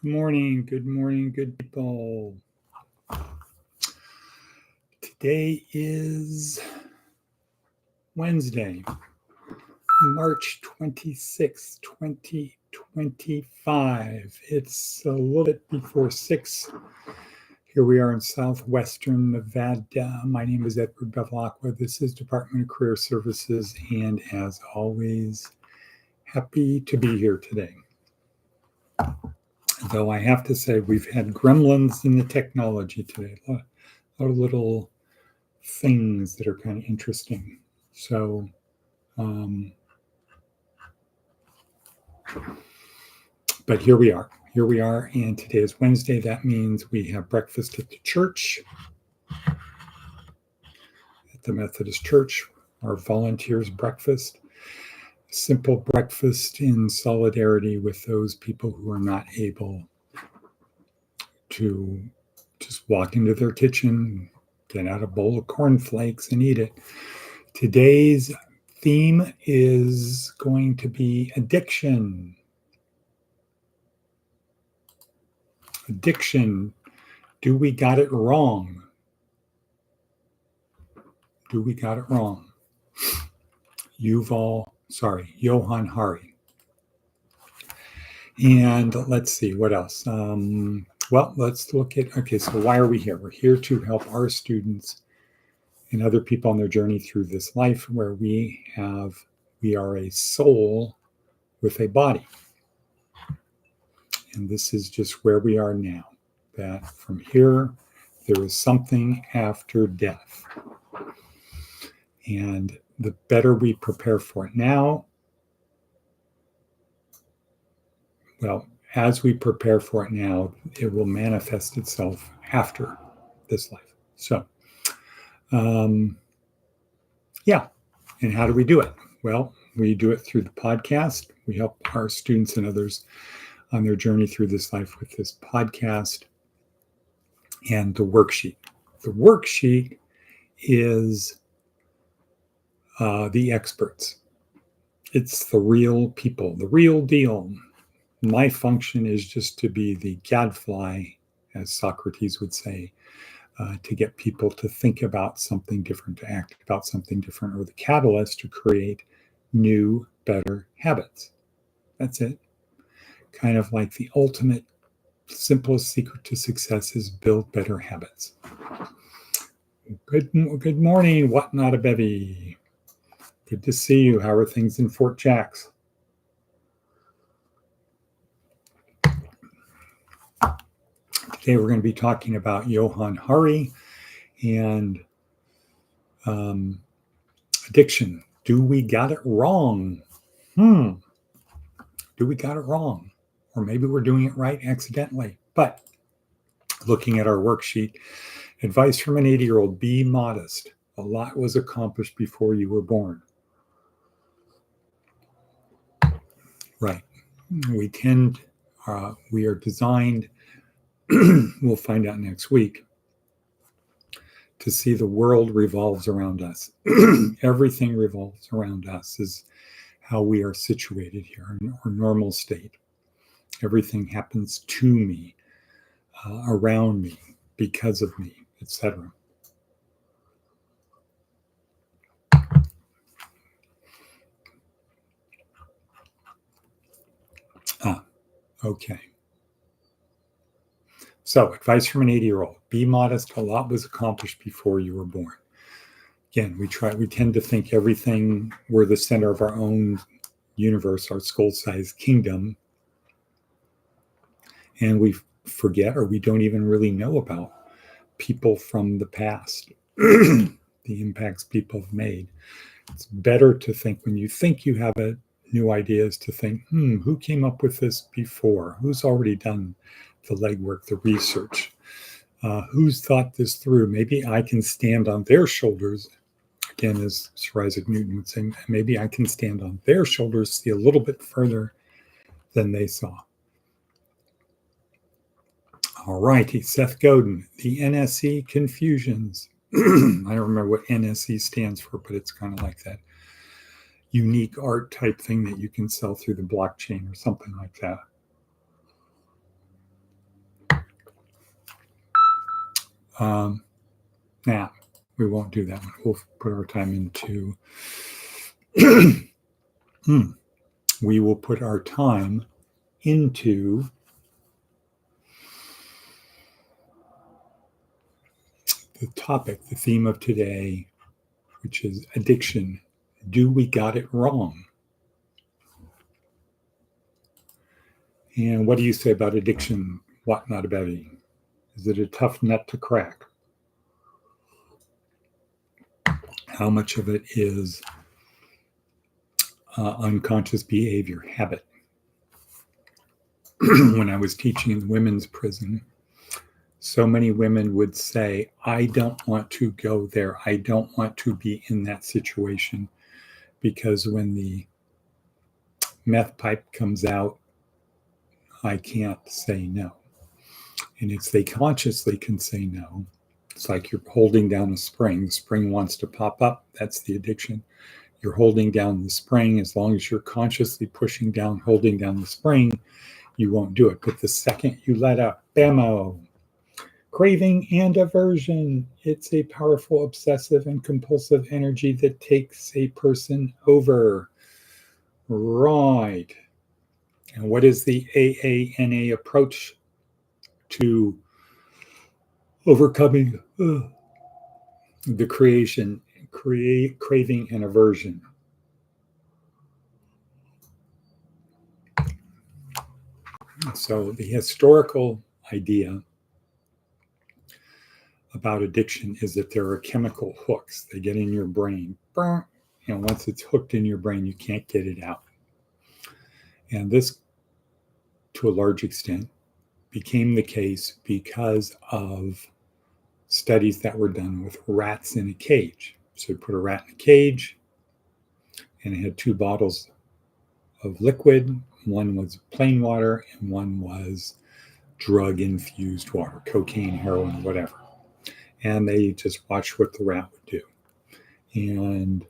Good morning, good people. Today is Wednesday, March 26, 2025. It's a little bit before 6. Here we are in southwestern Nevada. My name is Edward Bevilacqua. This is Department of Career Services, and as always, happy to be here today. Though I have to say, we've had gremlins in the technology today. A lot of little things that are kind of interesting. So, but here we are. And today is Wednesday. That means we have breakfast at the church, at the Methodist Church, our volunteers' breakfast. Simple breakfast in solidarity with those people who are not able to just walk into their kitchen, get out a bowl of cornflakes and eat it. Today's theme is going to be addiction. Addiction. Do we got it wrong? Do we got it wrong? Johann Hari. And let's see, what else? Let's look at, so why are we here? We're here to help our students and other people on their journey through this life where we are a soul with a body. And this is just where we are now, that from here, there is something after death. And the better we prepare for it now, as we prepare for it now, it will manifest itself after this life. So, and how do we do it? Well, we do it through the podcast. We help our students and others on their journey through this life with this podcast and the worksheet. The worksheet is the experts. It's the real people, the real deal. My function is just to be the gadfly, as Socrates would say, to get people to think about something different, to act about something different, or the catalyst to create new, better habits. That's it. Kind of like the ultimate, simplest secret to success is build better habits. Good morning, what not a bevy. Good to see you. How are things in Fort Jacks? Today we're going to be talking about Johann Hari and addiction. Do we got it wrong? Do we got it wrong? Or maybe we're doing it right accidentally. But looking at our worksheet, advice from an 80-year-old, be modest. A lot was accomplished before you were born. Right. We are designed, we'll find out next week, to see the world revolves around us. Everything revolves around us is how we are situated here in our normal state. Everything happens to me, around me, because of me, etc. Okay. So, advice from an 80-year-old. Be modest. A lot was accomplished before you were born. Again, we tend to think we're the center of our own universe, our skull-sized kingdom. And we forget, or we don't even really know about people from the past, the impacts people have made. It's better to think, when you think you have a new idea, is to think, who came up with this before? Who's already done the legwork, the research? Who's thought this through? Maybe I can stand on their shoulders. Again, as Sir Isaac Newton would say, maybe I can stand on their shoulders, see a little bit further than they saw. All righty, Seth Godin, the NSE confusions. I don't remember what NSE stands for, but it's kind of like that unique art type thing that you can sell through the blockchain or something like that. Nah, we won't do that one. We'll put our time into we will put our time into the topic, the theme of today, which is addiction. Do we got it wrong? And what do you say about addiction? What not about eating? Is it a tough nut to crack? How much of it is unconscious behavior, habit? When I was teaching in the women's prison, so many women would say, I don't want to go there. I don't want to be in that situation, because when the meth pipe comes out, I can't say no. And it's they consciously can say no. It's like you're holding down a spring. The spring wants to pop up. That's the addiction. You're holding down the spring. As long as you're consciously pushing down, holding down the spring, you won't do it. But the second you let out, bammo, craving and aversion. It's a powerful obsessive and compulsive energy that takes a person over. Right. And what is the AANA approach to overcoming the craving and aversion? So the historical idea about addiction is that there are chemical hooks. They get in your brain. And once it's hooked in your brain, you can't get it out. And this, to a large extent, became the case because of studies that were done with rats in a cage. So you put a rat in a cage, and it had 2 bottles of liquid. One was plain water, and one was drug-infused water, cocaine, heroin, whatever. And they just watched what the rat would do. And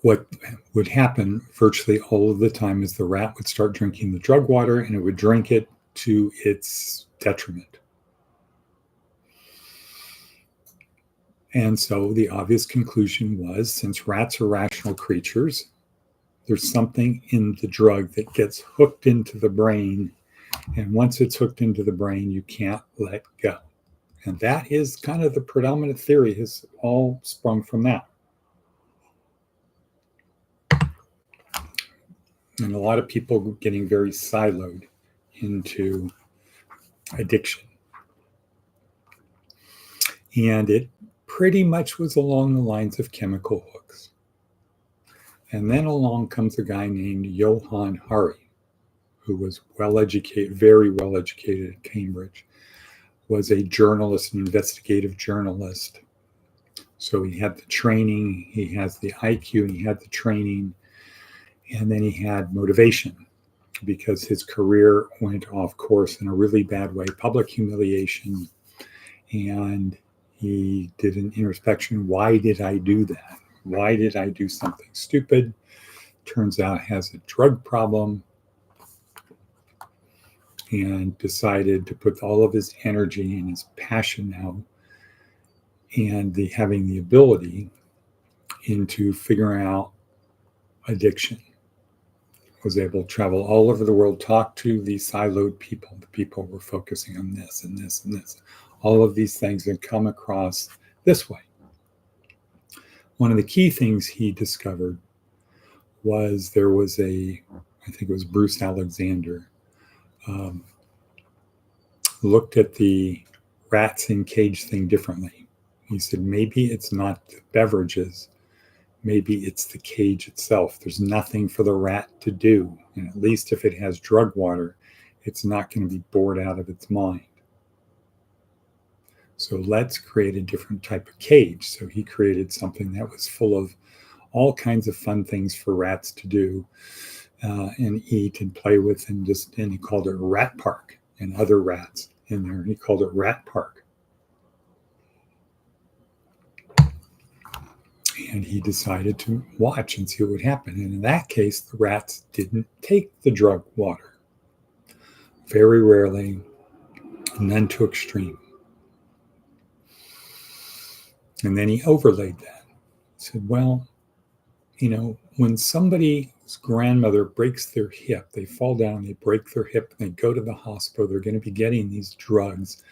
what would happen virtually all of the time is the rat would start drinking the drug water, and it would drink it to its detriment. And so the obvious conclusion was, since rats are rational creatures, there's something in the drug that gets hooked into the brain. And once it's hooked into the brain, you can't let go. And that is kind of the predominant theory, has all sprung from that. And a lot of people getting very siloed into addiction. And it pretty much was along the lines of chemical hooks. And then along comes a guy named Johann Hari, who was well-educated, very well-educated at Cambridge, was a journalist, an investigative journalist. So he had the training, he has the IQ, and he had the training, and then he had motivation, because his career went off course in a really bad way, public humiliation, and he did an introspection. Why did I do that? Why did I do something stupid? Turns out he has a drug problem, and decided to put all of his energy and his passion now and having the ability into figuring out addiction. Was able to travel all over the world, talk to these siloed people. The people were focusing on this and this and this. All of these things had come across this way. One of the key things he discovered was there was I think it was Bruce Alexander, looked at the rats in cage thing differently. He said, maybe it's not the beverages, maybe it's the cage itself. There's nothing for the rat to do. And at least if it has drug water, it's not going to be bored out of its mind. So let's create a different type of cage. So he created something that was full of all kinds of fun things for rats to do and eat and play with, and he called it Rat Park, and other rats in there. He called it Rat Park. And he decided to watch and see what would happen. And in that case, the rats didn't take the drug water. very rarely, none too extreme. And then he overlaid that. He said, well, when somebody's grandmother breaks their hip, they fall down, they break their hip, and they go to the hospital, they're going to be getting these drugs,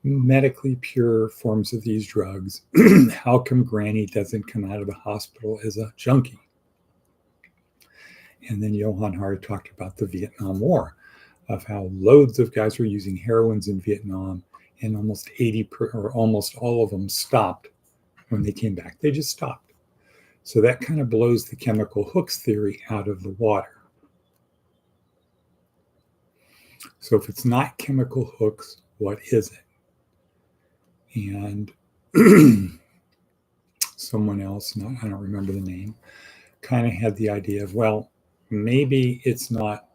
medically pure forms of these drugs. How come Granny doesn't come out of the hospital as a junkie? And then Johann Hari talked about the Vietnam War, of how loads of guys were using heroines in Vietnam, and almost almost all of them stopped when they came back. They just stopped. So that kind of blows the chemical hooks theory out of the water. So if it's not chemical hooks, what is it? And someone else, I don't remember the name, kind of had the idea of, well, maybe it's not,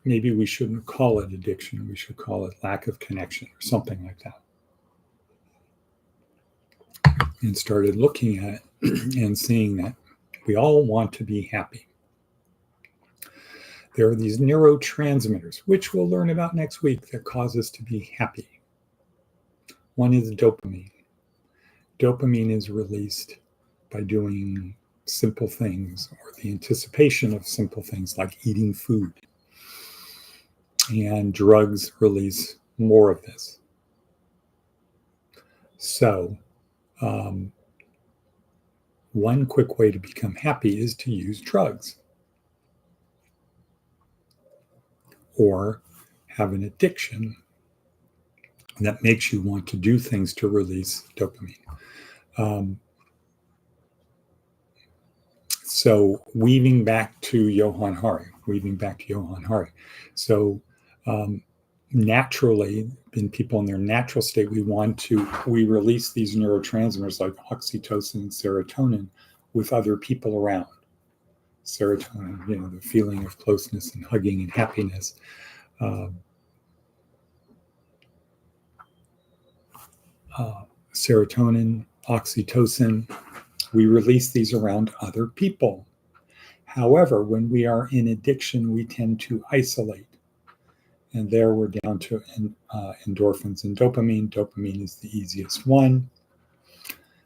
maybe we shouldn't call it addiction. We should call it lack of connection or something like that. And started looking at it and seeing that we all want to be happy. There are these neurotransmitters, which we'll learn about next week, that cause us to be happy. One is dopamine. Dopamine is released by doing simple things, or the anticipation of simple things like eating food. And drugs release more of this. So, one quick way to become happy is to use drugs, or have an addiction that makes you want to do things to release dopamine. So weaving back to Johann Hari. So naturally, in people in their natural state, we release these neurotransmitters like oxytocin and serotonin with other people around. Serotonin, the feeling of closeness and hugging and happiness. Serotonin, oxytocin, we release these around other people. However, when we are in addiction, we tend to isolate. And there we're down to endorphins and dopamine. Dopamine is the easiest one.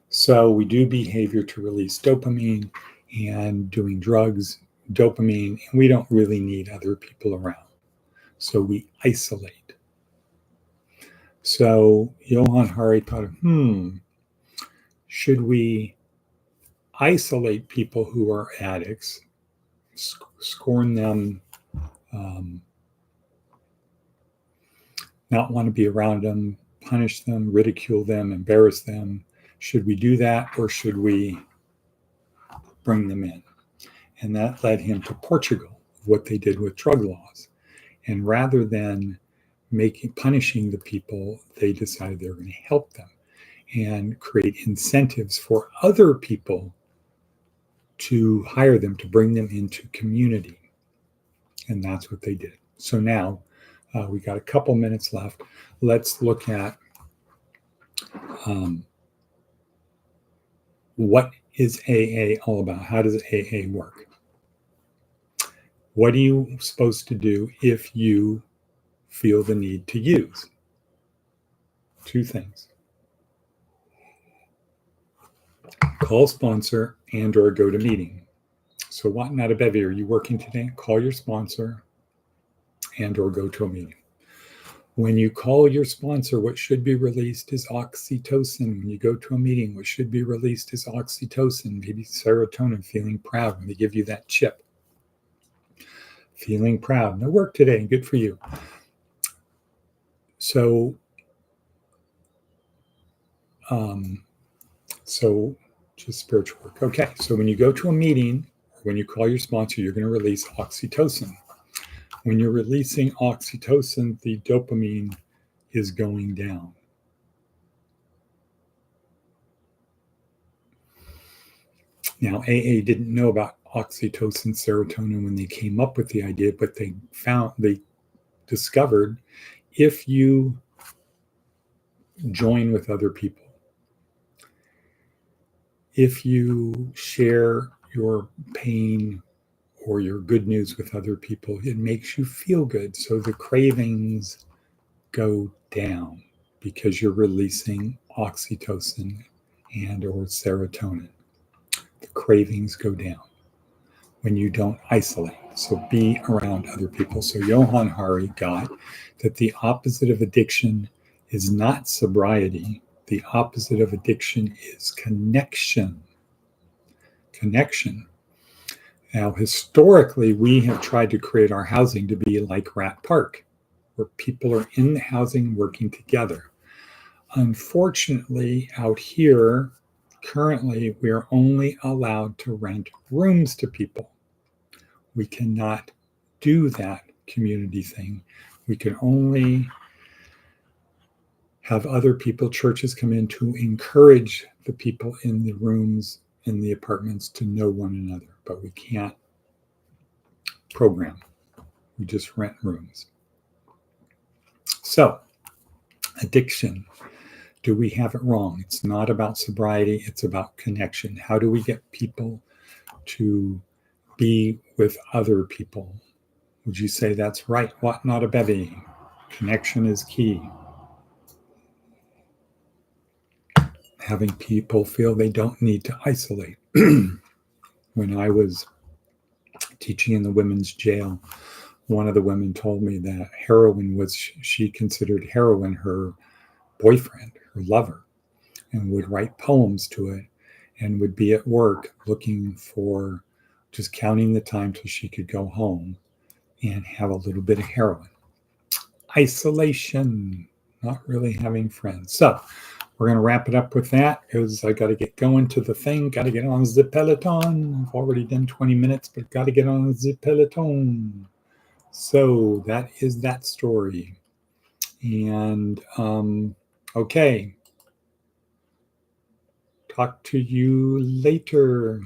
So we do behavior to release dopamine, and doing drugs, dopamine, and we don't really need other people around. So we isolate. So Johann Hari thought, should we isolate people who are addicts, scorn them, not want to be around them, punish them, ridicule them, embarrass them? Should we do that, or should we bring them in? And that led him to Portugal, what they did with drug laws. And rather than punishing the people, they decided they were going to help them and create incentives for other people to hire them, to bring them into community. And that's what they did. So now we got a couple minutes left. Let's look at what is AA all about? How does AA work? What are you supposed to do if you feel the need to use? Two things. Call sponsor and or go to meeting. So Watanabe Bevy, are you working today? Call your sponsor and or go to a meeting. When you call your sponsor, what should be released is oxytocin. When you go to a meeting, what should be released is oxytocin, maybe serotonin, feeling proud when they give you that chip. Feeling proud. No work today. Good for you. So just spiritual work. Okay. So when you go to a meeting, or when you call your sponsor, you're going to release oxytocin. When you're releasing oxytocin, the dopamine is going down. Now, AA didn't know about oxytocin, serotonin when they came up with the idea, but they discovered if you join with other people, if you share your pain or your good news with other people, it makes you feel good. So the cravings go down because you're releasing oxytocin and or serotonin. The cravings go down when you don't isolate. So be around other people. So Johann Hari got that the opposite of addiction is not sobriety. The opposite of addiction is connection. Connection. Now, historically, we have tried to create our housing to be like Rat Park, where people are in the housing working together. Unfortunately, out here, currently, we are only allowed to rent rooms to people. We cannot do that community thing. We can only have other people, churches come in to encourage the people in the rooms, in the apartments to know one another, but we can't program. We just rent rooms. So, addiction. Do we have it wrong? It's not about sobriety, it's about connection. How do we get people to be with other people? Would you say that's right? What not a bevy? Connection is key. Having people feel they don't need to isolate. When I was teaching in the women's jail, one of the women told me that heroin was, she considered heroin her boyfriend, her lover, and would write poems to it and would be at work looking for, just counting the time till she could go home and have a little bit of heroin. Isolation, not really having friends. So we're going to wrap it up with that because I got to get going to the thing. Got to get on the Peloton. I've already done 20 minutes, but got to get on the Peloton. So that is that story. And okay. Talk to you later.